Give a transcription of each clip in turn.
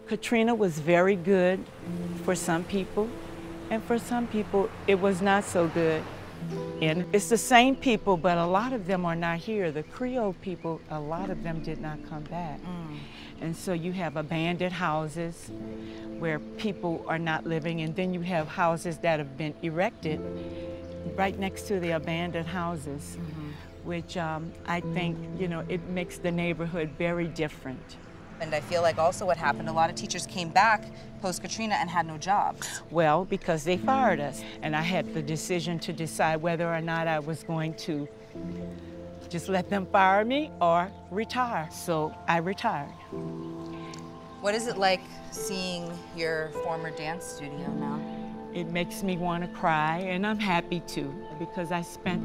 Katrina was very good for some people, and for some people it was not so good. And it's the same people, but a lot of them are not here. The Creole people, a lot of them did not come back. And so you have abandoned houses where people are not living, and then you have houses that have been erected right next to the abandoned houses, which I think, you know, it makes the neighborhood very different. And I feel like also what happened, a lot of teachers came back post-Katrina and had no jobs. Well, because they fired us. And I had the decision to decide whether or not I was going to just let them fire me or retire. So I retired. What is it like seeing your former dance studio now? It makes me want to cry, and I'm happy to, because I spent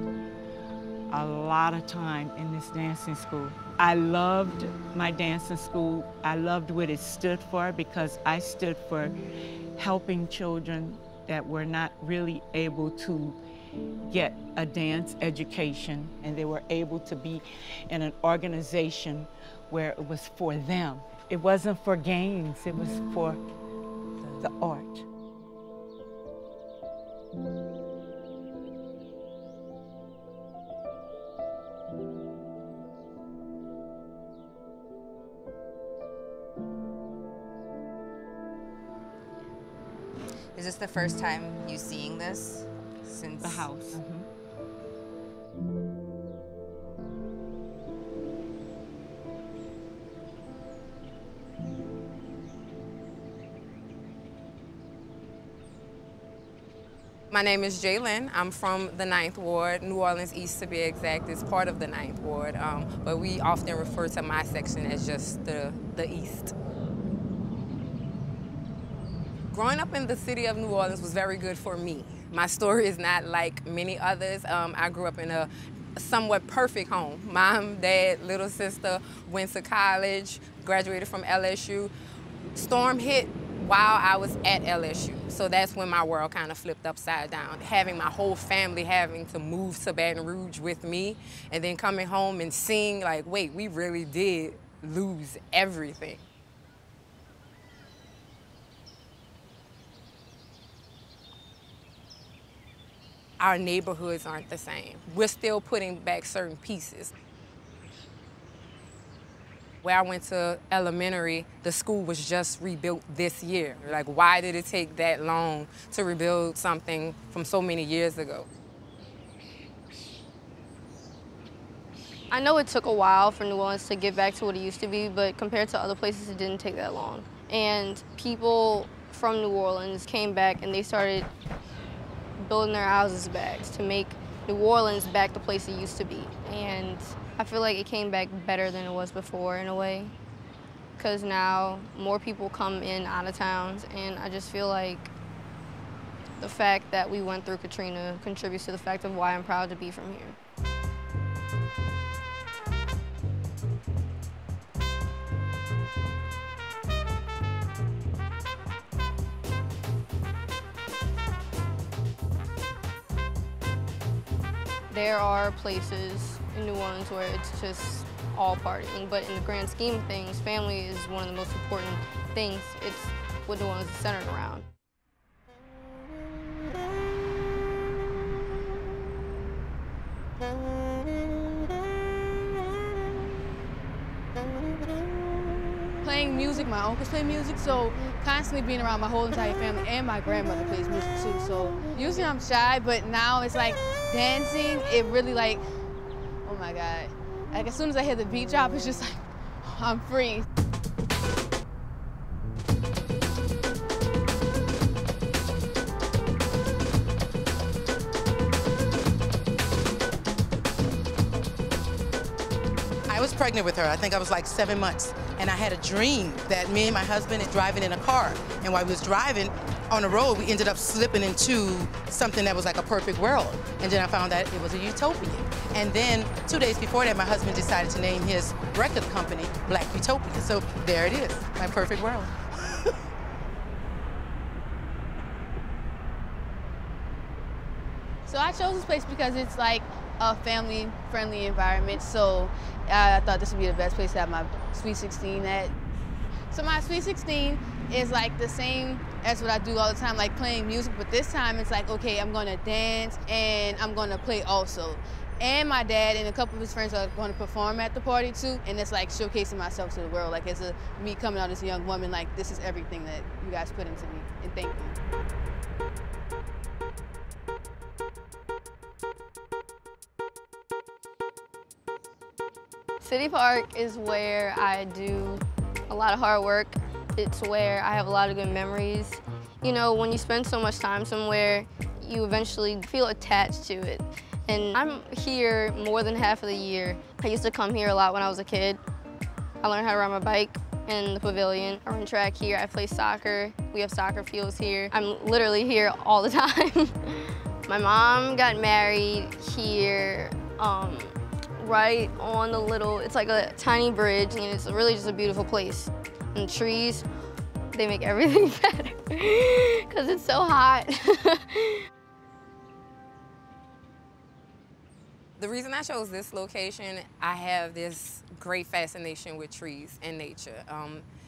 a lot of time in this dancing school. I loved my dancing school. I loved what it stood for, because I stood for helping children that were not really able to get a dance education, and they were able to be in an organization where it was for them. It wasn't for games, it was for the art. Is this the first time you seeing this since? The house. My name is Jalen. I'm from the 9th Ward, New Orleans East to be exact. It's part of the 9th Ward, but we often refer to my section as just the East. Growing up in the city of New Orleans was very good for me. My story is not like many others. I grew up in a somewhat perfect home. Mom, dad, little sister, went to college, graduated from LSU. Storm hit while I was at LSU. So that's when my world kind of flipped upside down. Having my whole family having to move to Baton Rouge with me, and then coming home and seeing like, wait, we really did lose everything. Our neighborhoods aren't the same. We're still putting back certain pieces. Where I went to elementary, the school was just rebuilt this year. Like, why did it take that long to rebuild something from so many years ago? I know it took a while for New Orleans to get back to what it used to be, but compared to other places, it didn't take that long. And people from New Orleans came back and they started building their houses back to make New Orleans back the place it used to be. And I feel like it came back better than it was before in a way, because now more people come in out of towns, and I just feel like the fact that we went through Katrina contributes to the fact of why I'm proud to be from here. There are places in New Orleans where it's just all partying, but in the grand scheme of things, family is one of the most important things. It's what New Orleans is centered around. Playing music, my uncles play music, so constantly being around my whole entire family, and my grandmother plays music too. So usually I'm shy, but now it's like dancing, it really like, oh my God. Like as soon as I hear the beat drop, it's just like, I'm free. I was pregnant with her. I think I was like 7 months. And I had a dream that me and my husband is driving in a car. And while we was driving on the road, we ended up slipping into something that was like a perfect world. And then I found out it was a utopia. And then 2 days before that, my husband decided to name his record company Black Utopia. So there it is, my perfect world. So I chose this place because it's like a family-friendly environment. So I thought this would be the best place to have my Sweet 16 at. So my Sweet 16 is like the same as what I do all the time, like playing music, but this time it's like, okay, I'm gonna dance and I'm gonna play also. And my dad and a couple of his friends are gonna perform at the party too, and it's like showcasing myself to the world, like as me coming out as a young woman, like this is everything that you guys put into me, and thank you. City Park is where I do a lot of hard work. It's where I have a lot of good memories. You know, when you spend so much time somewhere, you eventually feel attached to it. And I'm here more than half of the year. I used to come here a lot when I was a kid. I learned how to ride my bike in the pavilion. I run track here, I play soccer. We have soccer fields here. I'm literally here all the time. My mom got married here, right on the little, it's like a tiny bridge, and it's really just a beautiful place. And the trees, they make everything better because it's so hot. The reason I chose this location, I have this great fascination with trees and nature.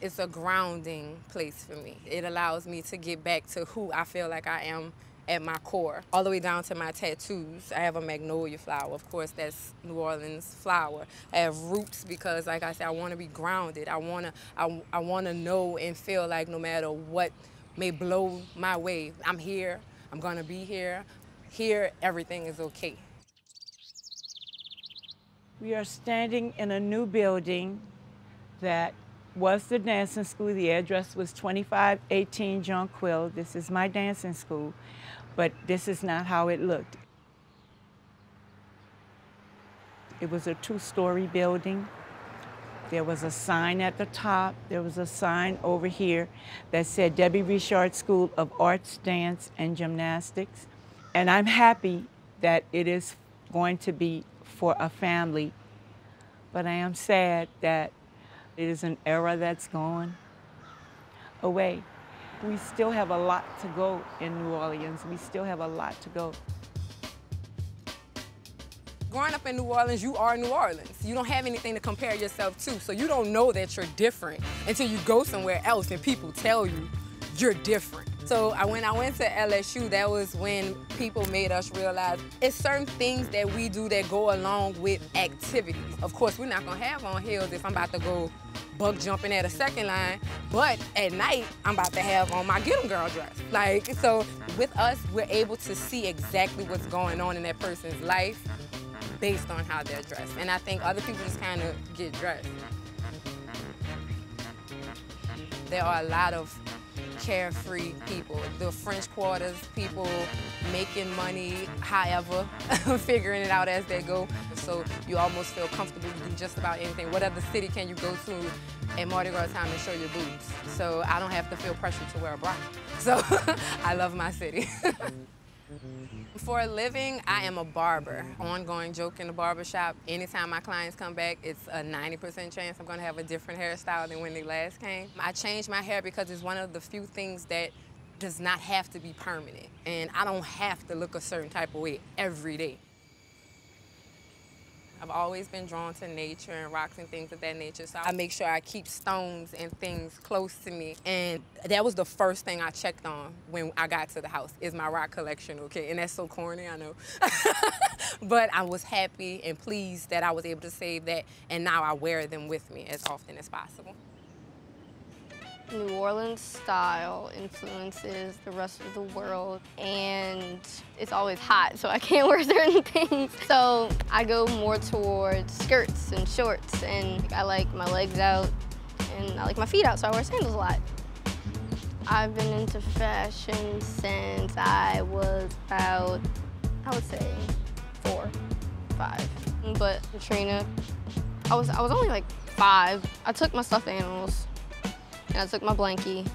It's a grounding place for me. It allows me to get back to who I feel like I am at my core, all the way down to my tattoos. I have a magnolia flower. Of course, that's New Orleans flower. I have roots because, like I said, I want to be grounded. I want to know and feel like no matter what may blow my way, I'm here. I'm gonna be here. Here, everything is okay. We are standing in a new building that was the dancing school. The address was 2518 Jonquil. This is my dancing school, but this is not how it looked. It was a 2-story building. There was a sign at the top. There was a sign over here that said Debbie Richard School of Arts, Dance, and Gymnastics. And I'm happy that it is going to be for a family, but I am sad that it is an era that's gone away. We still have a lot to go in New Orleans. We still have a lot to go. Growing up in New Orleans, you are New Orleans. You don't have anything to compare yourself to, so you don't know that you're different until you go somewhere else and people tell you you're different. So when I went to LSU, that was when people made us realize it's certain things that we do that go along with activities. Of course, we're not gonna have on heels if I'm about to go bug jumping at a second line, but at night, I'm about to have on my Get 'em Girl dress. Like, so with us, we're able to see exactly what's going on in that person's life based on how they're dressed. And I think other people just kind of get dressed. There are a lot of carefree people, the French Quarters people making money, however, figuring it out as they go. So you almost feel comfortable to do just about anything. What other city can you go to at Mardi Gras time and show your boobs? So I don't have to feel pressure to wear a bra. So I love my city. For a living, I am a barber. Ongoing joke in the barbershop. Anytime my clients come back, it's a 90% chance I'm gonna have a different hairstyle than when they last came. I changed my hair because it's one of the few things that does not have to be permanent. And I don't have to look a certain type of way every day. I've always been drawn to nature and rocks and things of that nature, so I make sure I keep stones and things close to me. And that was the first thing I checked on when I got to the house, is my rock collection, okay? And that's so corny, I know. But I was happy and pleased that I was able to save that, and now I wear them with me as often as possible. New Orleans style influences the rest of the world, and it's always hot, so I can't wear certain things. So I go more towards skirts and shorts, and I like my legs out, and I like my feet out, so I wear sandals a lot. I've been into fashion since I was about, I would say, 4, 5. But Katrina, I was only like 5. I took my stuffed animals, and I took my blankie.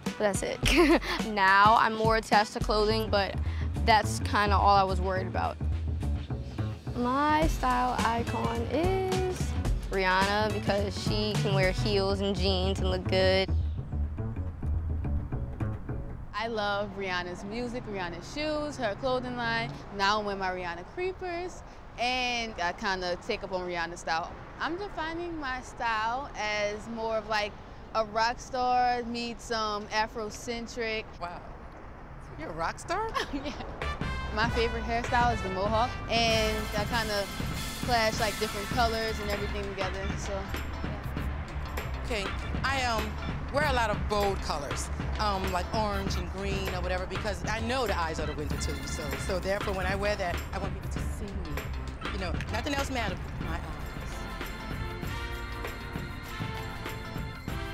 But that's it. Now I'm more attached to clothing, but that's kind of all I was worried about. My style icon is Rihanna, because she can wear heels and jeans and look good. I love Rihanna's music, Rihanna's shoes, her clothing line. Now I'm wearing my Rihanna creepers, and I kind of take up on Rihanna's style. I'm defining my style as more of like a rock star meets Afrocentric. Wow. You're a rock star? Yeah. My favorite hairstyle is the mohawk, and I kind of clash like different colors and everything together. So, yeah. Okay, I wear a lot of bold colors, like orange and green or whatever, because I know the eyes are the winter too. So therefore, when I wear that, I want people to see me. You know, nothing else matters but my eyes.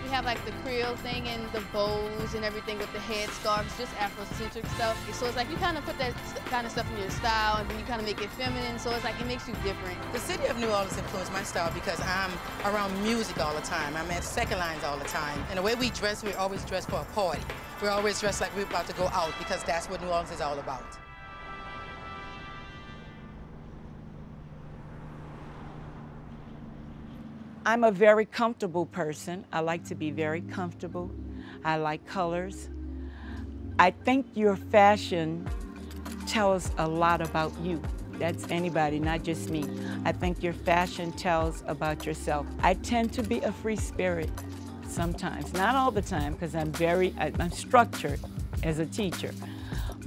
We have like the Creole thing and the bows and everything with the head scarves, just Afrocentric stuff. So it's like you kind of put that kind of stuff in your style, and then you kind of make it feminine. So it's like it makes you different. The city of New Orleans influenced my style because I'm around music all the time. I'm at second lines all the time. And the way we dress, we're always dressed for a party. We're always dressed like we're about to go out because that's what New Orleans is all about. I'm a very comfortable person. I like to be very comfortable. I like colors. I think your fashion tells a lot about you. That's anybody, not just me. I think your fashion tells about yourself. I tend to be a free spirit sometimes, not all the time, because I'm structured as a teacher,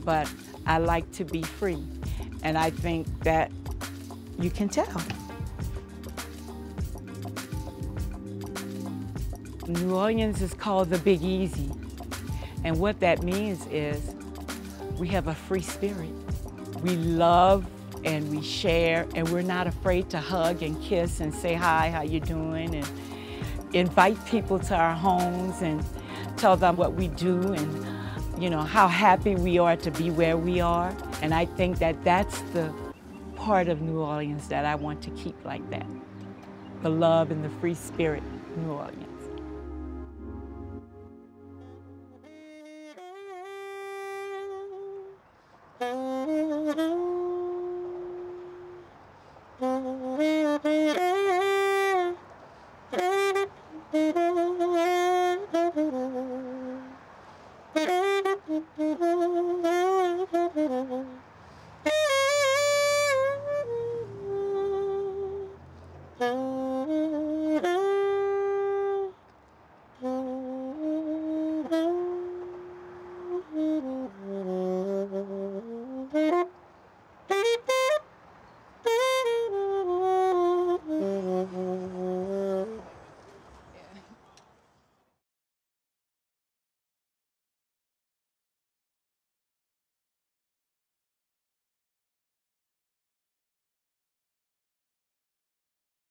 but I like to be free. And I think that you can tell. New Orleans is called the Big Easy. And what that means is we have a free spirit. We love and we share, and we're not afraid to hug and kiss and say hi, how you doing, and invite people to our homes and tell them what we do and, you know, how happy we are to be where we are. And I think that that's the part of New Orleans that I want to keep like that. The love and the free spirit of New Orleans.